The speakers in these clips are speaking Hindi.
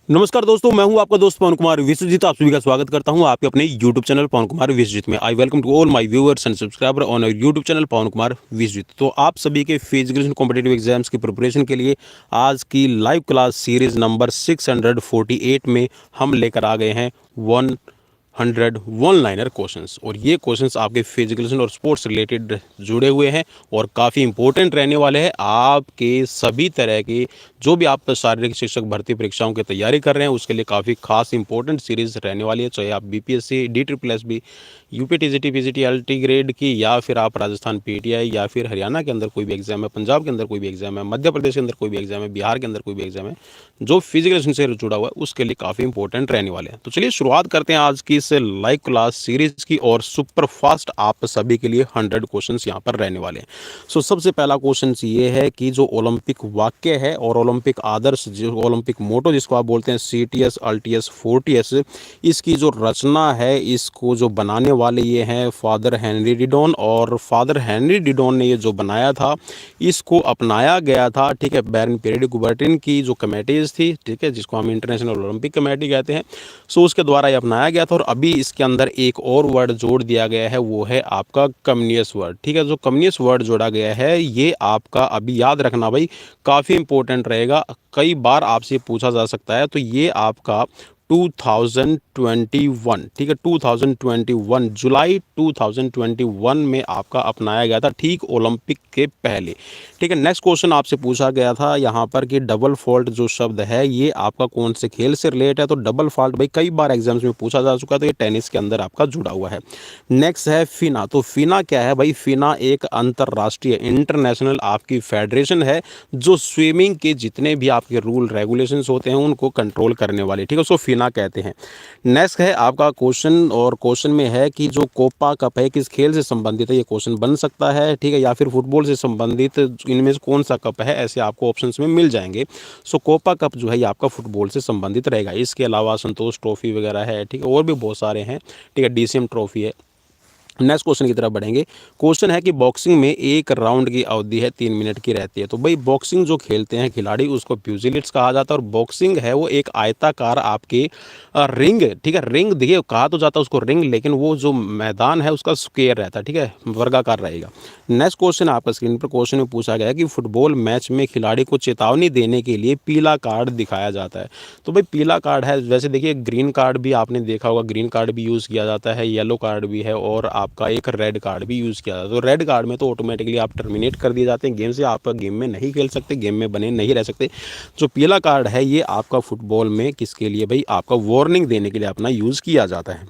नमस्कार दोस्तों, मैं हूं आपका दोस्त पवन कुमार विश्वजीत। आप सभी का स्वागत करता हूं आपके अपने यूट्यूब चैनल पवन कुमार विश्वजीत में। I welcome to all my viewers and subscriber on our YouTube channel Pawan Kumar Vishwajeet. तो आप सभी के फिजिकल कॉम्पिटिटिव एग्जाम्स की प्रिपरेशन के लिए आज की लाइव क्लास सीरीज नंबर 648 में हम लेकर आ गए हैं 100 वन लाइनर क्वेश्चंस। और ये क्वेश्चंस आपके फिजिकल और स्पोर्ट्स रिलेटेड जुड़े हुए हैं और काफ़ी इंपॉर्टेंट रहने वाले हैं। आपके सभी तरह के जो भी आप शारीरिक शिक्षक भर्ती परीक्षाओं की तैयारी कर रहे हैं उसके लिए काफ़ी खास इंपॉर्टेंट सीरीज रहने वाली है। चाहे आप BPSC, DSSS, UPTGT, PGT, LT grade की, या फिर आप राजस्थान पीटीआई, या फिर हरियाणा के अंदर कोई भी एग्जाम है, पंजाब के अंदर कोई भी एग्जाम है, मध्य प्रदेश के अंदर कोई भी एग्जाम है, बिहार के अंदर कोई भी एग्जाम है, जो फिजिकल से जुड़ा हुआ है उसके लिए काफ़ी इंपॉर्टेंट रहने वाले हैं। तो चलिए शुरुआत करते हैं आज की इस लाइव क्लास सीरीज की। और सुपर फास्ट आप सभी के लिए 100 क्वेश्चंस यहाँ पर रहने वाले हैं। सो सबसे पहला क्वेश्चन ये है कि जो ओलंपिक वाक्य है और ओलंपिक आदर्श, जो ओलंपिक मोटो जिसको आप बोलते हैं CTS, LTS, 4TS, इसकी जो रचना है, इसको जो बनाने वाले ये हैं फादर हेनरी डिडॉन। और फादर हेनरी डिडॉन ने ये जो बनाया था इसको अपनाया गया था, ठीक है, बैरन पीरियड कुबर्टिन की जो कमेटीज थी, ठीक है, जिसको हम इंटरनेशनल ओलंपिक कमेटी कहते हैं। सो उसके द्वारा ये अपनाया गया था। और अभी इसके अंदर एक और वर्ड जोड़ दिया गया है, वो है आपका कम्युनिस्ट वर्ड, ठीक है। जो कम्युनिस्ट वर्ड जोड़ा गया है ये आपका अभी याद रखना भाई, काफ़ी इंपॉर्टेंट रहेगा, कई बार आपसे पूछा जा सकता है। तो ये आपका 2021, ठीक है, 2021 जुलाई 2021 में आपका अपनाया गया था, ठीक ओलंपिक के पहले, ठीक है। नेक्स्ट क्वेश्चन आपसे पूछा गया था यहाँ पर कि डबल फॉल्ट जो शब्द है ये आपका कौन से खेल से रिलेट है। तो डबल फॉल्ट भाई कई बार एग्जाम्स में पूछा जा चुका है, तो ये टेनिस के अंदर आपका जुड़ा हुआ है। नेक्स्ट है फिना। तो फिना क्या है भाई? फिना एक अंतर्राष्ट्रीय, इंटरनेशनल आपकी फेडरेशन है जो स्विमिंग के जितने भी आपके रूल रेगुलेशंस होते हैं उनको कंट्रोल करने वाले, ठीक है, उसको फिना कहते हैं। नेक्स्ट है आपका क्वेश्चन, और क्वेश्चन में है कि जो कोपा कप है किस खेल से संबंधित है, ये क्वेश्चन बन सकता है, ठीक है, या फिर फुटबॉल से संबंधित, इनमें से कौन सा कप है, ऐसे आपको ऑप्शंस में मिल जाएंगे। सो कोपा कप जो है ये आपका फुटबॉल से संबंधित रहेगा। इसके अलावा संतोष ट्रॉफी वगैरह है, ठीक है, और भी बहुत सारे हैं, ठीक है, DCM ट्रॉफी है। नेक्स्ट क्वेश्चन की तरफ बढ़ेंगे। क्वेश्चन है कि बॉक्सिंग में एक राउंड की अवधि है 3 मिनट की रहती है। तो भाई बॉक्सिंग जो खेलते हैं खिलाड़ी उसको प्यूजिलिट्स कहा जाता है। और बॉक्सिंग है वो एक आयताकार आपके रिंग, ठीक है, रिंग देखिए कहा तो जाता है उसको रिंग, लेकिन वो जो मैदान है उसका स्क्वायर रहता है, ठीक है, वर्गाकार रहेगा। नेक्स्ट क्वेश्चन आपका स्क्रीन पर क्वेश्चन में पूछा गया कि फुटबॉल मैच में खिलाड़ी को चेतावनी देने के लिए पीला कार्ड दिखाया जाता है। तो भाई पीला कार्ड है, वैसे देखिए ग्रीन कार्ड भी आपने देखा होगा, ग्रीन कार्ड भी यूज़ किया जाता है, येलो कार्ड भी है, और आपका एक रेड कार्ड भी यूज़ किया जाता है। तो रेड कार्ड में तो ऑटोमेटिकली आप टर्मिनेट कर दिए जाते हैं गेम से, आप गेम में नहीं खेल सकते, गेम में बने नहीं रह सकते। जो पीला कार्ड है ये आपका फुटबॉल में किसके लिए भाई? आपका वार्निंग देने के लिए अपना यूज़ किया जाता है।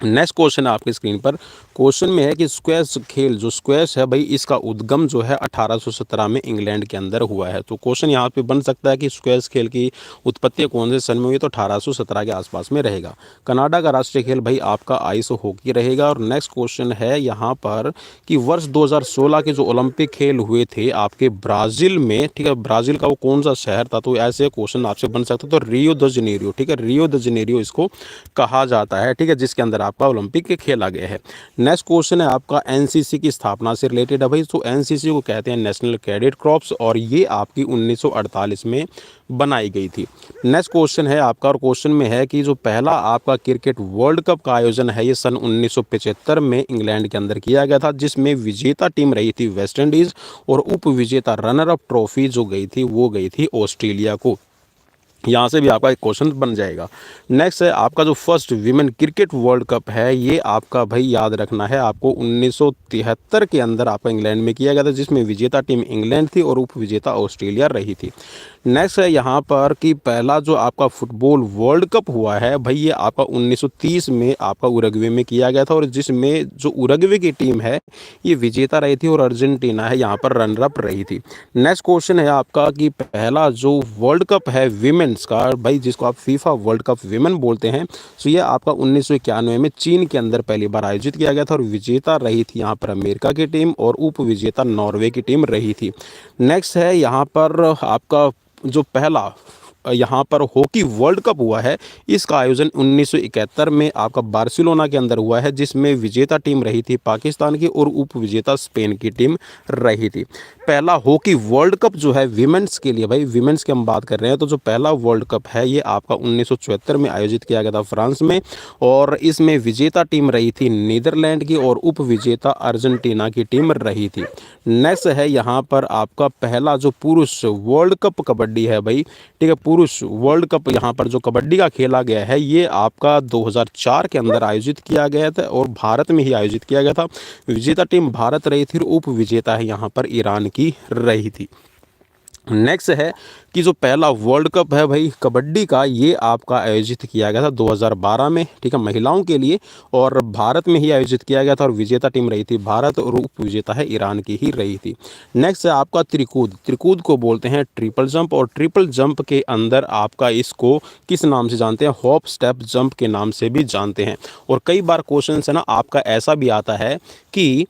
नेक्स्ट क्वेश्चन आपकी स्क्रीन पर क्वेश्चन में है कि स्क्वैश खेल, जो स्क्वैश है भाई इसका उद्गम जो है 1817 में इंग्लैंड के अंदर हुआ है। तो क्वेश्चन यहाँ पे बन सकता है कि स्क्वैश खेल की उत्पत्ति कौन से सन में हुई? तो 1817 के आसपास में रहेगा। कनाडा का राष्ट्रीय खेल भाई आपका आइस हॉकी रहेगा। और नेक्स्ट क्वेश्चन है यहाँ पर कि वर्ष 2016 के जो ओलंपिक खेल हुए थे आपके ब्राज़ील में, ठीक है, ब्राज़ील का वो कौन सा शहर था? तो ऐसे क्वेश्चन आपसे बन सकता है। तो रियो द जनेरियो, ठीक है, रियो द जनेरियो इसको कहा जाता है, ठीक है, जिसके अंदर आपका ओलंपिक के खेला गया है। नेक्स्ट क्वेश्चन है आपका एनसीसी की स्थापना से रिलेटेड है भाई। तो एनसीसी को कहते हैं नेशनल कैडेट कॉर्प्स, और ये आपकी 1948 में बनाई गई थी। नेक्स्ट क्वेश्चन है आपका, और क्वेश्चन में है कि जो पहला आपका क्रिकेट वर्ल्ड कप का आयोजन है ये सन 1975 में इंग्लैंड के अंदर किया गया था, जिसमें विजेता टीम रही थी वेस्ट इंडीज़, और उप विजेता रनर अप ट्रॉफी जो गई थी वो गई थी ऑस्ट्रेलिया को। यहाँ से भी आपका एक क्वेश्चन बन जाएगा। नेक्स्ट है आपका जो first women cricket world cup है ये आपका भाई याद रखना है आपको 1973 के अंदर आपका इंग्लैंड में किया गया था, जिसमें विजेता टीम इंग्लैंड थी और उप विजेता ऑस्ट्रेलिया रही थी। नेक्स्ट है यहाँ पर कि पहला जो आपका फुटबॉल वर्ल्ड कप हुआ है भाई ये आपका 1930 में आपका उरुग्वे में किया गया था, और जिसमें जो उरुग्वे की टीम है ये विजेता रही थी और अर्जेंटीना है यहाँ पर रनर अप रही थी। नेक्स्ट क्वेश्चन है आपका कि पहला जो वर्ल्ड कप है विमेंस का भाई, जिसको आप फीफा वर्ल्ड कप विमेन बोलते हैं, तो ये आपका 1991 में चीन के अंदर पहली बार आयोजित किया गया था, और विजेता रही थी यहाँ पर अमेरिका की टीम और उप विजेता नॉर्वे की टीम रही थी। नेक्स्ट है यहाँ पर आपका जो पहला यहाँ पर हॉकी वर्ल्ड कप हुआ है, इसका आयोजन 1971 में आपका बार्सिलोना के अंदर हुआ है, जिसमें विजेता टीम रही थी पाकिस्तान की और उप विजेता स्पेन की टीम रही थी। पहला हॉकी वर्ल्ड कप जो है विमेंस के लिए, भाई विमेंस की हम बात कर रहे हैं, तो जो पहला वर्ल्ड कप है ये आपका 1974 में आयोजित किया गया था फ्रांस में, और इसमें विजेता टीम रही थी नीदरलैंड की और उप विजेता अर्जेंटीना की टीम रही थी। नेक्स्ट है यहाँ पर आपका पहला जो पुरुष वर्ल्ड कप कबड्डी है भाई, ठीक है, पुरुष वर्ल्ड कप यहाँ पर जो कबड्डी का खेला गया है ये आपका 2004 के अंदर आयोजित किया गया था और भारत में ही आयोजित किया गया था। विजेता टीम भारत रही थी और उप विजेता है यहाँ पर ईरान की रही थी। नेक्स्ट है कि जो पहला वर्ल्ड कप है भाई कबड्डी का, ये आपका आयोजित किया गया था 2012 में, ठीक है, महिलाओं के लिए, और भारत में ही आयोजित किया गया था और विजेता टीम रही थी भारत और उप विजेता है ईरान की ही रही थी। नेक्स्ट है आपका त्रिकूद। त्रिकूद को बोलते हैं ट्रिपल जंप, और ट्रिपल जंप के अंदर आपका इसको किस नाम से जानते हैं, हॉप स्टेप जंप के नाम से भी जानते हैं। और कई बार क्वेश्चन है ना आपका ऐसा भी आता है कि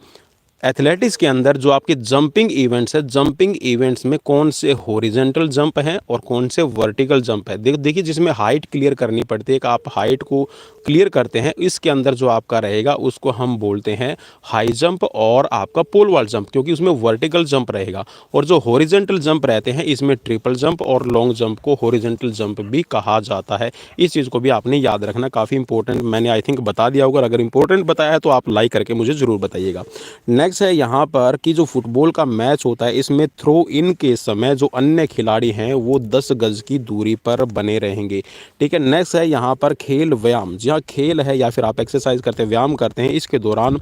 एथलेटिक्स के अंदर जो आपके जंपिंग इवेंट्स है, जंपिंग इवेंट्स में कौन से हॉरिजॉन्टल जंप हैं और कौन से वर्टिकल जंप है। देखिए जिसमें हाइट क्लियर करनी पड़ती है कि आप हाइट को क्लियर करते हैं, इसके अंदर जो आपका रहेगा उसको हम बोलते हैं हाई जंप और आपका पोल वॉल्ट जंप, क्योंकि उसमें वर्टिकल जंप रहेगा। और जो हॉरिजॉन्टल जंप रहते हैं इसमें ट्रिपल जंप और लॉन्ग जंप को हॉरिजॉन्टल जंप भी कहा जाता है। इस चीज़ को भी आपने याद रखना, काफ़ी इंपॉर्टेंट मैंने आई थिंक बता दिया होगा। अगर इंपॉर्टेंट बताया है तो आप लाइक करके मुझे ज़रूर बताइएगा। नेक्स्ट है यहाँ पर कि जो फुटबॉल का मैच होता है इसमें थ्रो इन के समय जो अन्य खिलाड़ी हैं वो 10 गज की दूरी पर बने रहेंगे, ठीक है। नेक्स्ट है यहाँ पर खेल व्यायाम। जी हाँ, खेल है या फिर आप एक्सरसाइज करते हैं, व्यायाम करते हैं, इसके दौरान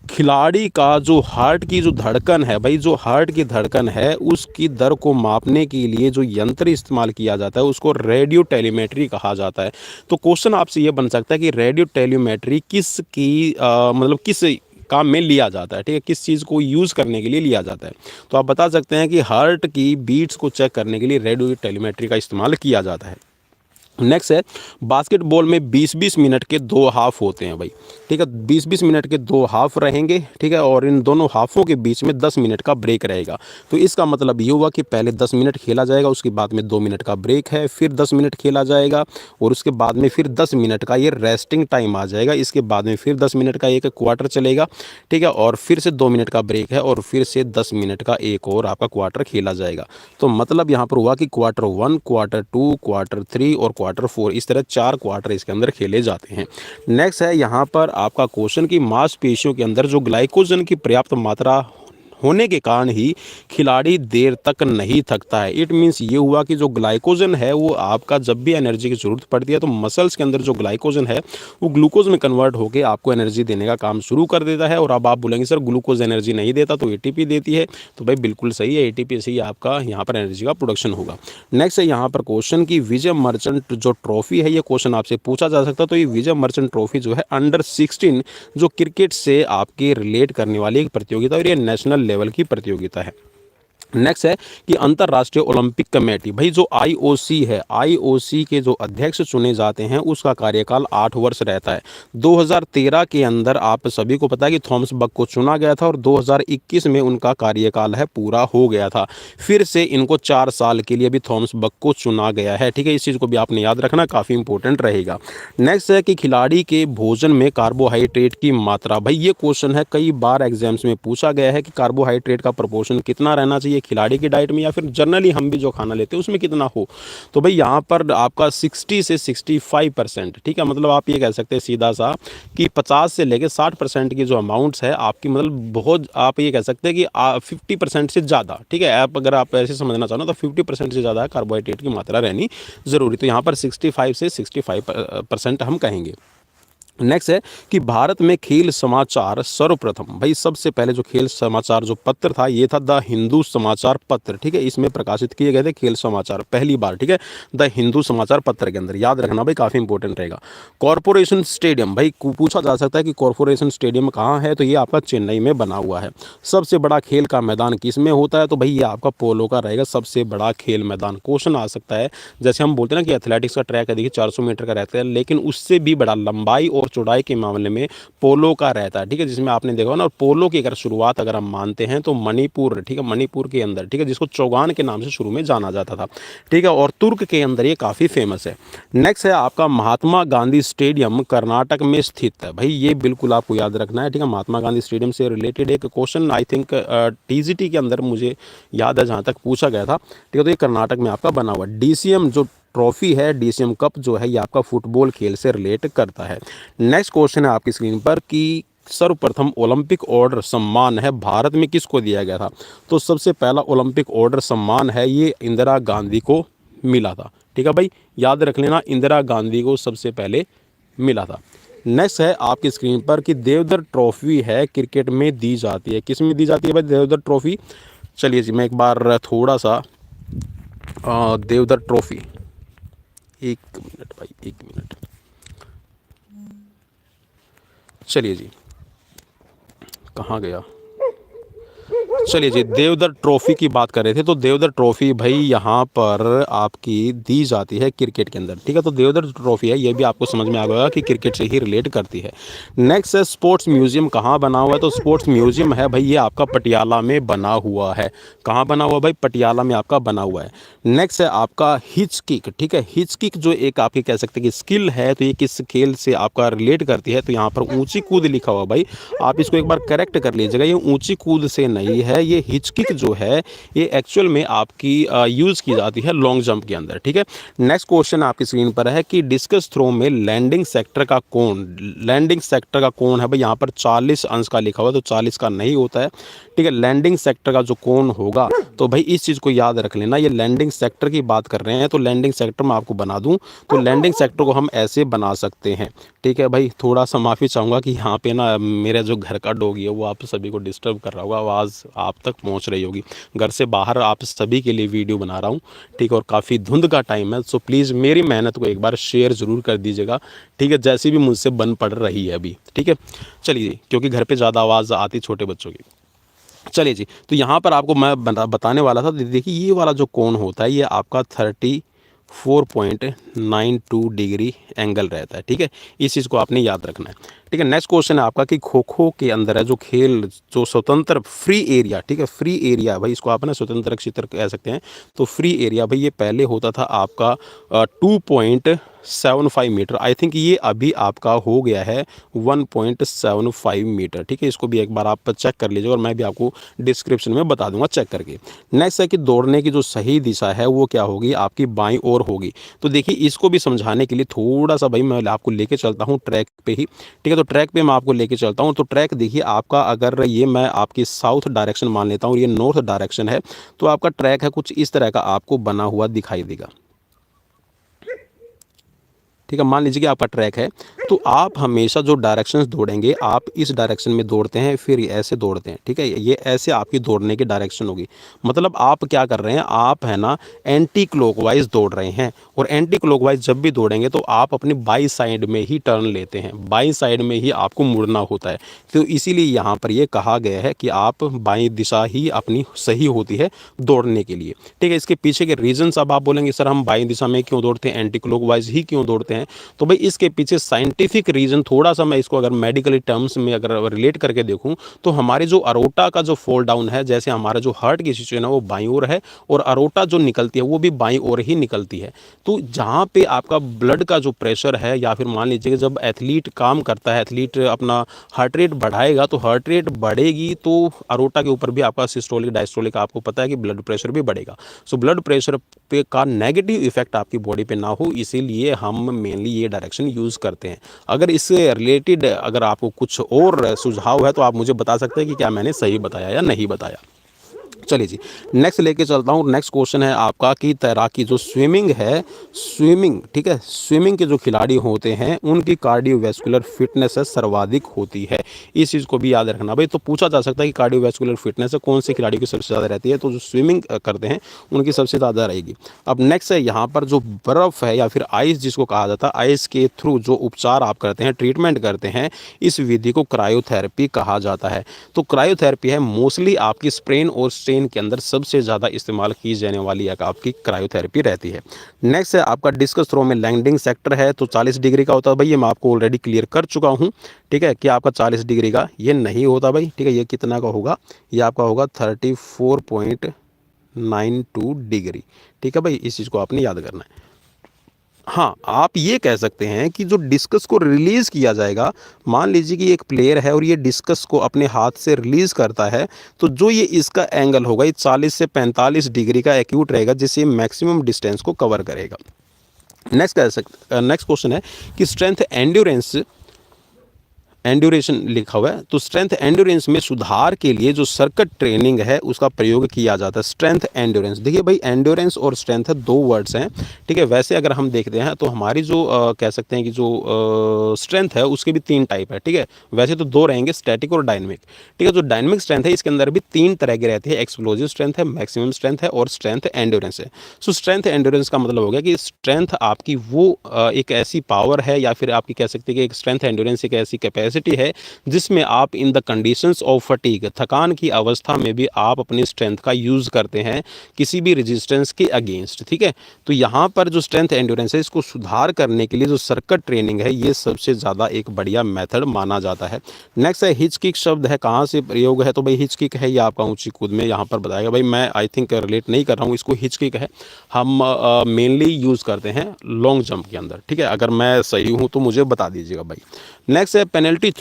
खिलाड़ी का जो हार्ट की जो धड़कन है भाई, जो हार्ट की धड़कन है उसकी दर को मापने के लिए जो यंत्र इस्तेमाल किया जाता है उसको रेडियो टेलीमेट्री कहा जाता है। तो क्वेश्चन आपसे ये बन सकता है कि रेडियो टेलीमेट्री किसकी मतलब किस काम में लिया जाता है, ठीक है, किस चीज़ को यूज़ करने के लिए लिया जाता है। तो आप बता सकते हैं कि हार्ट की बीट्स को चेक करने के लिए रेडियो टेलीमेट्री का इस्तेमाल किया जाता है। नेक्स्ट है बास्केटबॉल में 20-20 मिनट के 2 हाफ होते हैं भाई, ठीक है, 20-20 मिनट के 2 हाफ रहेंगे, ठीक है, और इन दोनों हाफों के बीच में 10 मिनट का ब्रेक रहेगा। तो इसका मतलब ये हुआ कि पहले 10 मिनट खेला जाएगा, उसके बाद में 2 मिनट का ब्रेक है, फिर 10 मिनट खेला जाएगा और उसके बाद में फिर 10 मिनट का ये रेस्टिंग टाइम आ जाएगा। इसके बाद में फिर 10 मिनट का एक क्वार्टर चलेगा, ठीक है, और फिर से 2 मिनट का ब्रेक है और फिर से 10 मिनट का एक और आपका क्वार्टर खेला जाएगा। तो मतलब यहाँ पर हुआ कि क्वार्टर 1, क्वार्टर 2, क्वार्टर 3 और क्वार्टर 4, इस तरह 4 क्वार्टर इसके अंदर खेले जाते हैं। नेक्स्ट है यहाँ पर आपका क्वेश्चन की मांसपेशियों के अंदर जो ग्लाइकोजन की पर्याप्त मात्रा होने के कारण ही खिलाड़ी देर तक नहीं थकता है। इट मीन्स ये हुआ कि जो ग्लाइकोजन है वो आपका जब भी एनर्जी की ज़रूरत पड़ती है तो मसल्स के अंदर जो ग्लाइकोजन है वो ग्लूकोज में कन्वर्ट होकर आपको एनर्जी देने का काम शुरू कर देता है। और अब आप बोलेंगे सर ग्लूकोज एनर्जी नहीं देता तो एटीपी देती है, तो भाई बिल्कुल सही है, एटीपी से ही आपका यहाँ पर एनर्जी का प्रोडक्शन होगा। नेक्स्ट है यहाँ पर क्वेश्चन की विजय मर्चेंट जो ट्रॉफी है, ये क्वेश्चन आपसे पूछा जा सकता है। तो ये विजय मर्चेंट ट्रॉफी जो है अंडर 16 जो क्रिकेट से आपके रिलेट करने वाली एक प्रतियोगिता और ये नेशनल लेवल की प्रतियोगिता है। नेक्स्ट है कि अंतर्राष्ट्रीय ओलंपिक कमेटी, भाई जो आईओसी है, आईओसी के जो अध्यक्ष चुने जाते हैं उसका कार्यकाल 8 वर्ष रहता है। 2013 के अंदर आप सभी को पता है कि थॉमस बक को चुना गया था और 2021 में उनका कार्यकाल है पूरा हो गया था। फिर से इनको 4 साल के लिए भी थॉमस बक को चुना गया है, ठीक है, इस चीज़ को भी आपने याद रखना, काफ़ी इंपॉर्टेंट रहेगा। नेक्स्ट है कि खिलाड़ी के भोजन में कार्बोहाइड्रेट की मात्रा, भाई ये क्वेश्चन है कई बार एग्जाम्स में पूछा गया है कि कार्बोहाइड्रेट का प्रोपोर्शन कितना रहना चाहिए खिलाड़ी की डाइट में या फिर जनरली हम भी जो खाना लेते हैं उसमें कितना हो। तो भाई यहाँ पर आपका 60 से 65%, ठीक है, मतलब आप ये कह सकते हैं सीधा सा कि 50 से लेकर 60% की जो अमाउंट्स है आपकी, मतलब बहुत आप ये कह सकते हैं कि 50% से ज़्यादा, ठीक है, आप अगर आप ऐसे समझना चाहो ना तो 50% से ज़्यादा कार्बोहाइड्रेट की मात्रा रहनी ज़रूरी। तो यहाँ पर 65 से 65% हम कहेंगे। नेक्स्ट है कि भारत में खेल समाचार सर्वप्रथम, भाई सबसे पहले जो खेल समाचार जो पत्र था ये था द हिंदू समाचार पत्र, ठीक है, इसमें प्रकाशित किए गए थे खेल समाचार पहली बार, ठीक है, द हिंदू समाचार पत्र के अंदर, याद रखना भाई काफ़ी इंपॉर्टेंट रहेगा। कॉरपोरेशन स्टेडियम, भाई पूछा जा सकता है कि कॉरपोरेशन स्टेडियम कहाँ है, तो ये आपका चेन्नई में बना हुआ है। सबसे बड़ा खेल का मैदान किस में होता है, तो भाई ये आपका पोलो का रहेगा सबसे बड़ा खेल मैदान। क्वेश्चन आ सकता है जैसे हम बोलते हैं ना कि एथलेटिक्स का ट्रैक है, देखिए 400 मीटर का रहता है, लेकिन उससे भी बड़ा लंबाई और चौड़ाई के मामले में पोलो का रहता है, ठीक है, जिसमें आपने देखा ना, और पोलो की अगर शुरुआत अगर हम मानते हैं तो मणिपुर, ठीक है, मणिपुर के अंदर, ठीक है, जिसको चौगान के नाम से शुरू में जाना जाता था, ठीक है, और तुर्क के अंदर ये काफ़ी फेमस है। नेक्स्ट है आपका महात्मा गांधी स्टेडियम कर्नाटक में स्थित है। भाई ये बिल्कुल आपको याद रखना है, ठीक है, महात्मा गांधी स्टेडियम से रिलेटेड एक क्वेश्चन आई थिंक टीजीटी के अंदर मुझे याद है जहाँ तक पूछा गया था, ठीक है, तो ये कर्नाटक में आपका बना हुआ। डीसीएम जो ट्रॉफी है, डीसीएम कप जो है, ये आपका फुटबॉल खेल से रिलेट करता है। नेक्स्ट क्वेश्चन है आपकी स्क्रीन पर कि सर्वप्रथम ओलंपिक ऑर्डर सम्मान है भारत में किसको दिया गया था? तो सबसे पहला ओलंपिक ऑर्डर सम्मान है ये इंदिरा गांधी को मिला था, ठीक है भाई, याद रख लेना, इंदिरा गांधी को सबसे पहले मिला था। नेक्स्ट है आपकी स्क्रीन पर कि देवधर ट्रॉफी है क्रिकेट में दी जाती है, किस में दी जाती है भाई देवधर ट्रॉफी? चलिए जी मैं एक बार थोड़ा सा देवधर ट्रॉफी, एक मिनट भाई, एक मिनट, चलिए जी कहाँ गया, चलिए जी देवधर ट्रॉफी की बात कर रहे थे, तो देवधर ट्रॉफी भाई यहाँ पर आपकी दी जाती है क्रिकेट के अंदर, ठीक है, तो देवधर ट्रॉफी है, ये भी आपको समझ में आ गया कि क्रिकेट से ही रिलेट करती है। नेक्स्ट है स्पोर्ट्स म्यूजियम कहाँ बना हुआ है? तो स्पोर्ट्स म्यूजियम है भाई ये आपका पटियाला में बना हुआ है। कहाँ बना हुआ भाई? पटियाला में आपका बना हुआ है। नेक्स्ट है आपका हिच किक, ठीक है, हिच किक जो एक आपकी कह सकते हैं कि स्किल है, तो ये किस खेल से आपका रिलेट करती है? तो यहाँ पर ऊंची कूद लिखा हुआ भाई, आप इसको एक बार करेक्ट कर लीजिएगा, ये ऊंची कूद से नहीं है, ये हिच किक जो है ये एक्चुअल में आपकी यूज़ की जाती है लॉन्ग जंप के अंदर, ठीक है। नेक्स्ट क्वेश्चन आपकी स्क्रीन पर है कि डिस्कस थ्रो में लैंडिंग सेक्टर का कोण, लैंडिंग सेक्टर का कोण है भाई यहाँ पर 40 अंश का लिखा हुआ है, तो 40 का नहीं होता है, ठीक है। लैंडिंग सेक्टर का जो कोण होगा, तो भाई इस चीज़ को याद रख लेना, ये लैंडिंग सेक्टर की बात कर रहे हैं, तो लैंडिंग सेक्टर मैं आपको बना दूं, तो लैंडिंग सेक्टर को हम ऐसे बना सकते हैं, ठीक है भाई। थोड़ा सा माफ़ी चाहूँगा कि यहाँ पे ना मेरा जो घर का डॉगी है वो आप सभी को डिस्टर्ब कर रहा होगा, आवाज़ आप तक पहुँच रही होगी, घर से बाहर आप सभी के लिए वीडियो बना रहा हूँ, ठीक है, और काफ़ी धुंध का टाइम है, सो प्लीज़ मेरी मेहनत को एक बार शेयर ज़रूर कर दीजिएगा, ठीक है, जैसी भी मुझसे बन पड़ रही है अभी, ठीक है। चलिए क्योंकि घर पे ज़्यादा आवाज़ आती छोटे बच्चों की। चलिए जी, तो यहाँ पर आपको मैं बताने वाला था, देखिए ये वाला जो कोण होता है ये आपका 34.92 डिग्री एंगल रहता है, ठीक है, इस चीज़ को आपने याद रखना है, ठीक है। नेक्स्ट क्वेश्चन है आपका कि खो खो के अंदर है जो खेल जो स्वतंत्र फ्री एरिया, ठीक है, फ्री एरिया भाई इसको आप ना स्वतंत्र क्षेत्र कह सकते हैं, तो फ्री एरिया भाई ये पहले होता था आपका 2.75 मीटर, आई थिंक ये अभी आपका हो गया है 1.75 मीटर, ठीक है, इसको भी एक बार आप चेक कर लीजिए और मैं भी आपको डिस्क्रिप्शन में बता दूंगा चेक करके। नेक्स्ट है कि दौड़ने की जो सही दिशा है वो क्या होगी? आपकी बाईं ओर होगी। तो देखिए इसको भी समझाने के लिए थोड़ा सा भाई मैं आपको लेके चलता हूँ ट्रैक पे ही, ठीक है, तो ट्रैक पे मैं आपको लेके चलता हूँ। तो ट्रैक देखिए आपका, अगर ये मैं आपकी साउथ डायरेक्शन मान लेता हूँ और ये नॉर्थ डायरेक्शन है, तो आपका ट्रैक है कुछ इस तरह का आपको बना हुआ दिखाई देगा, ठीक है। मान लीजिए कि आपका ट्रैक है, तो आप हमेशा जो डायरेक्शंस दौड़ेंगे, आप इस डायरेक्शन में दौड़ते हैं, फिर ऐसे दौड़ते हैं, ठीक है, ये ऐसे आपकी दौड़ने की डायरेक्शन होगी। मतलब आप क्या कर रहे हैं, आप है ना एंटी क्लॉकवाइज दौड़ रहे हैं, और एंटी क्लॉकवाइज जब भी दौड़ेंगे तो आप अपनी बाई साइड में ही टर्न लेते हैं, बाई साइड में ही आपको मुड़ना होता है। तो इसीलिए यहाँ पर ये कहा गया है कि आप बाई दिशा ही अपनी सही होती है दौड़ने के लिए, ठीक है। इसके पीछे के रीजंस अब आप बोलेंगे सर हम बाई दिशा में क्यों दौड़ते हैं, एंटी क्लॉकवाइज ही क्यों दौड़ते हैं? तो भाई इसके पीछे साइंटिफिक रीजन थोड़ा सा मैं इसको अगर मेडिकली टर्म्स में अगर रिलेट करके देखूं, तो हमारे जो अरोटा का जो फॉल डाउन है, जैसे हमारा जो हार्ट की सिचुएशन है वो बाईं ओर है, और अरोटा जो निकलती है वो भी बाईं ओर ही निकलती है। तो जहाँ पे आपका ब्लड का जो प्रेशर है, या फिर मान लीजिए जब एथलीट काम करता है, एथलीट अपना हार्ट रेट बढ़ाएगा, तो हार्ट रेट बढ़ेगी तो अरोटा के ऊपर भी आपका सिस्टोलिक डायस्टोलिक आपको पता है कि ब्लड प्रेशर भी बढ़ेगा। सो ब्लड प्रेशर पे का नेगेटिव इफेक्ट आपकी बॉडी पे ना हो, इसीलिए हम मेनली ये डायरेक्शन यूज़ करते हैं। अगर इससे रिलेटेड अगर आपको कुछ और सुझाव है तो आप मुझे बता सकते हैं कि क्या मैंने सही बताया या नहीं बताया। चलिए जी नेक्स्ट लेके चलता हूँ। नेक्स्ट क्वेश्चन है आपका कि तैराकी जो स्विमिंग है, स्विमिंग, ठीक है, स्विमिंग के जो खिलाड़ी होते हैं उनकी कार्डियोवैस्कुलर फिटनेस है सर्वाधिक होती है, इस चीज़ को भी याद रखना भाई। तो पूछा जा सकता है कि कार्डियोवैस्कुलर फिटनेस है कौन से खिलाड़ी की सबसे ज़्यादा रहती है? तो जो स्विमिंग करते हैं उनकी सबसे ज़्यादा रहेगी। अब नेक्स्ट है यहाँ पर जो बर्फ़ है या फिर आइस जिसको कहा जाता है, आइस के थ्रू जो उपचार आप करते हैं, ट्रीटमेंट करते हैं, इस विधि को क्रायोथेरेपी कहा जाता है। तो क्रायोथेरेपी है मोस्टली आपकी स्प्रेन और स्ट्रेन ब्रेन के अंदर सबसे ज़्यादा इस्तेमाल की जाने वाली एक आपकी क्रायोथेरेपी रहती है। नेक्स्ट है आपका डिस्कस थ्रो में लैंडिंग सेक्टर है तो 40 डिग्री का होता है भाई, ये मैं आपको ऑलरेडी क्लियर कर चुका हूँ। ठीक है, कि आपका 40 डिग्री का ये नहीं होता भाई। ठीक है, ये कितना का होगा, ये आपका होगा 34.92 डिग्री। ठीक है भाई, इस चीज़ को आपने याद करना है। हाँ, आप ये कह सकते हैं कि जो डिस्कस को रिलीज़ किया जाएगा, मान लीजिए कि एक प्लेयर है और ये डिस्कस को अपने हाथ से रिलीज़ करता है, तो जो ये इसका एंगल होगा ये 40 से 45 डिग्री का एक्यूट रहेगा, जिससे मैक्सिमम डिस्टेंस को कवर करेगा। नेक्स्ट क्वेश्चन है कि स्ट्रेंथ एंड्योरेशन लिखा हुआ है, तो स्ट्रेंथ एंड्योरेंस में सुधार के लिए जो सर्किट ट्रेनिंग है उसका प्रयोग किया जाता है। स्ट्रेंथ एंड्योरेंस, देखिए भाई एंड्योरेंस और स्ट्रेंथ है, दो वर्ड्स हैं। ठीक है, वैसे अगर हम देखते हैं तो हमारी जो कह सकते हैं कि जो स्ट्रेंथ है उसके भी 3 टाइप है। ठीक है, वैसे तो 2 रहेंगे, स्टैटिक और डायनेमिक। ठीक है, जो डायनेमिक स्ट्रेंथ है इसके अंदर भी 3 तरह की रहती है, एक्सप्लोजिव स्ट्रेंथ है, मैक्सिमम स्ट्रेंथ है और स्ट्रेंथ एंड्योरेंस है। सो स्ट्रेंथ एंड्योरेंस का मतलब हो गया कि स्ट्रेंथ आपकी वो एक ऐसी पावर है, या फिर आपकी कह सकते हैं कि एक स्ट्रेंथ एंड्योरेंस एक ऐसी कैपेसिटी है जिसमें आप in the conditions of fatigue, थकान की अवस्था में भी आप अपनी स्ट्रेंथ का यूज़ करते हैं किसी भी रेजिस्टेंस के अगेंस्ट। ठीक है, तो यहाँ पर जो स्ट्रेंथ एंड्योरेंस है इसको सुधार करने के लिए जो सर्किट ट्रेनिंग है ये सबसे ज़्यादा एक बढ़िया मेथड माना जाता है। नेक्स्ट है हिच किक शब्द है, कहाँ से प्रयोग है, तो भाई हिच किक है ये आपका ऊंची कूद में यहाँ पर बताएगा। भाई मैं आई थिंक रिलेट नहीं कर रहा हूँ इसको, हिच किक है हम मेनली यूज़ करते हैं लॉन्ग जंप के अंदर। ठीक है, अगर मैं सही हूँ तो मुझे बता दीजिएगा भाई। नेक्स्ट है पेनल्टी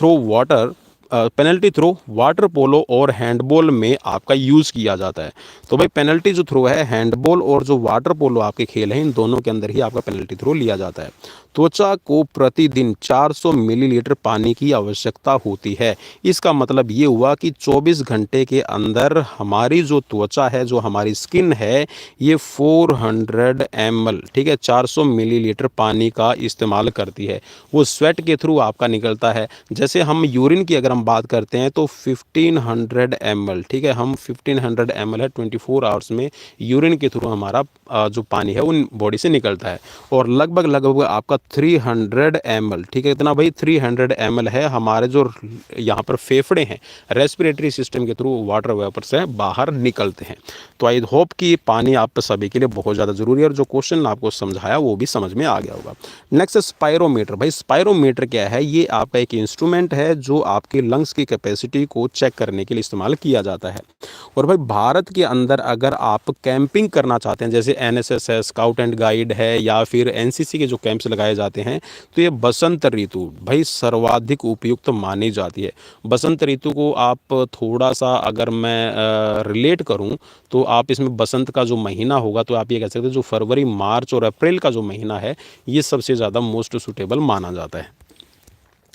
थ्रो वाटर पोलो और हैंडबॉल में आपका यूज़ किया जाता है। तो भाई पेनल्टी जो थ्रो है हैंडबॉल और जो वाटर पोलो आपके खेल हैं इन दोनों के अंदर ही आपका पेनल्टी थ्रो लिया जाता है। त्वचा को प्रतिदिन 400 मिलीलीटर पानी की आवश्यकता होती है। इसका मतलब ये हुआ कि 24 घंटे के अंदर हमारी जो त्वचा है, जो हमारी स्किन है, ये 400 ml, ठीक है, 400 मिलीलीटर पानी का इस्तेमाल करती है। वो स्वेट के थ्रू आपका निकलता है। जैसे हम यूरिन की अगर हम बात करते हैं तो 1500 ml, ठीक है, हम 1500 ml है 24 आवर्स में यूरिन के थ्रू हमारा जो पानी है वो बॉडी से निकलता है। और लगभग आपका 300 ml, ठीक है, इतना भाई 300 ml है हमारे जो यहाँ पर फेफड़े हैं, रेस्पिरेटरी सिस्टम के थ्रू वाटर वेपर से बाहर निकलते हैं। तो आई होप कि पानी आप सभी के लिए बहुत ज़्यादा ज़रूरी है और जो क्वेश्चन आपको समझाया वो भी समझ में आ गया होगा। Next spirometer. भाई स्पायरोमीटर क्या है, ये आपका एक इंस्ट्रूमेंट है जो आपके लंग्स की कैपेसिटी को चेक करने के लिए इस्तेमाल किया जाता है। और भाई भारत के अंदर अगर आप कैंपिंग करना चाहते हैं, जैसे एनएसएस है, स्काउट एंड गाइड है, या फिर एनसीसी के जो कैंप्स लगाए जाते हैं, तो ये बसंत ऋतु भाई सर्वाधिक उपयुक्त मानी जाती है। बसंत ऋतु को आप थोड़ा सा अगर मैं रिलेट करूं तो आप इसमें बसंत का जो महीना होगा तो आप ये कह सकते हैं जो फरवरी, मार्च और अप्रैल का जो महीना है ये सबसे ज़्यादा मोस्ट सूटेबल माना जाता है।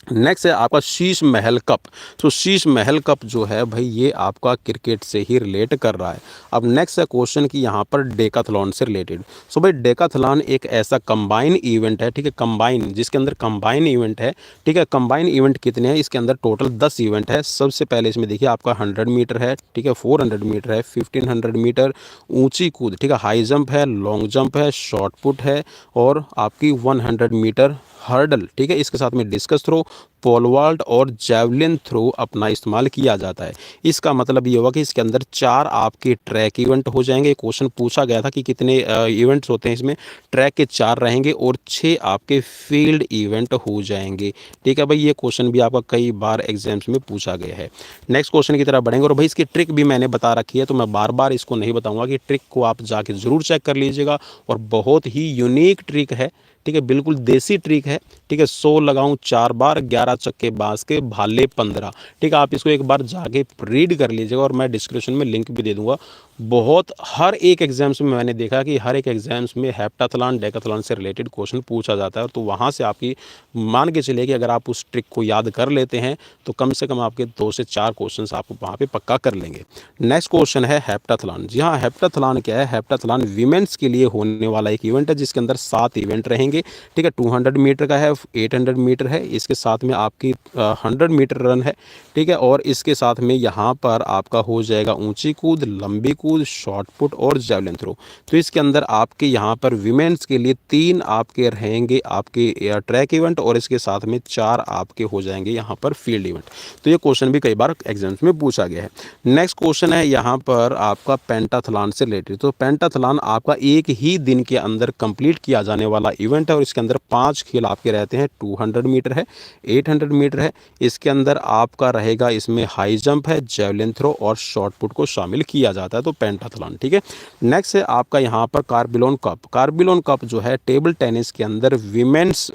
नेक्स्ट है आपका शीश महल कप। तो शीश महल कप जो है भाई ये आपका क्रिकेट से ही रिलेट कर रहा है। अब नेक्स्ट है क्वेश्चन कि यहाँ पर डेकाथलॉन से रिलेटेड। सो भाई डेकाथलॉन एक ऐसा कंबाइन इवेंट है, ठीक है, कंबाइन, जिसके अंदर कंबाइन इवेंट है। ठीक है, कंबाइन इवेंट कितने हैं, इसके अंदर टोटल 10 इवेंट है। सबसे पहले इसमें देखिए आपका 100 मीटर है, ठीक है, 400 मीटर है, 1500 मीटर ऊंची कूद, ठीक है, हाई जंप है, लॉन्ग जंप है, शॉर्ट पुट है और आपकी 100 मीटर हर्डल, ठीक है, इसके साथ में डिस्कस थ्रो, पोल वॉल्ट और जैवलिन थ्रो अपना इस्तेमाल किया जाता है। इसका मतलब ये होगा कि इसके अंदर 4 आपके ट्रैक इवेंट हो जाएंगे। क्वेश्चन पूछा गया था कि कितने इवेंट्स होते हैं इसमें, ट्रैक के 4 रहेंगे और 6 आपके फील्ड इवेंट हो जाएंगे। ठीक है भाई, ये क्वेश्चन भी आपका कई बार एग्जाम्स में पूछा गया है। नेक्स्ट क्वेश्चन की तरफ बढ़ेंगे और भाई इसकी ट्रिक भी मैंने बता रखी है तो मैं बार बार इसको नहीं बताऊंगा, कि ट्रिक को आप जाके ज़रूर चेक कर लीजिएगा और बहुत ही यूनिक ट्रिक है। ठीक है, बिल्कुल देसी ट्रिक है। ठीक है, 100 लगाऊं 4 बार, 11 चक्के बांस के भाले 15। ठीक है, आप इसको एक बार जाके रीड कर लीजिएगा और मैं डिस्क्रिप्शन में लिंक भी दे दूंगा। बहुत हर एक एग्जाम्स में मैंने देखा कि हर एक एग्जाम्स में हेप्टाथलॉन, डेकाथलॉन से रिलेटेड क्वेश्चन पूछा जाता है, तो वहाँ से आपकी मान के चलिए कि अगर आप उस ट्रिक को याद कर लेते हैं तो कम से कम आपके 2 से 4 क्वेश्चन आप वहाँ पे पक्का कर लेंगे। नेक्स्ट क्वेश्चन है हेप्टाथलॉन। जी हाँ, हेप्टाथलॉन क्या है, हेप्टाथलॉन वीमेंस के लिए होने वाला एक इवेंट है जिसके अंदर 7 इवेंट रहेंगे रहेंगे, ठीक है। 200 मीटर का है, 800 मीटर है, इसके साथ में आपकी 100 मीटर रन है, ठीक है। और इसके साथ में यहाँ पर आपका हो जाएगा ऊंची कूद, लंबी कूद, शॉर्ट पुट और जेवलिन थ्रो। तो इसके अंदर आपके यहाँ पर विमेंस के लिए 3 आपके रहेंगे आपके ट्रैक इवेंट, और इसके साथ में 4 आपके हो जाएंगे यहाँ पर फील्ड इवेंट। तो ये क्वेश्चन भी कई बार एग्जाम्स में पूछा गया है। नेक्स्ट क्वेश्चन है यहाँ पर आपका पेंटाथलॉन से रिलेटेड। तो पेंटाथलॉन आपका एक ही दिन के अंदर कंप्लीट किया जाने वाला इवेंट है, और इसके अंदर 5 खेल आपके रहते हैं। 200 मीटर है, 800 मीटर है, इसके अंदर आपका रहेगा, इसमें हाई जंप है, जेवलिन थ्रो और शॉर्ट पुट को शामिल किया जाता है। तो पेंटाथलॉन, ठीक है। नेक्स्ट है आपका यहाँ पर कार्बिलोन कप। कार्बिलोन कप जो है टेबल टेनिस के अंदर विमेंस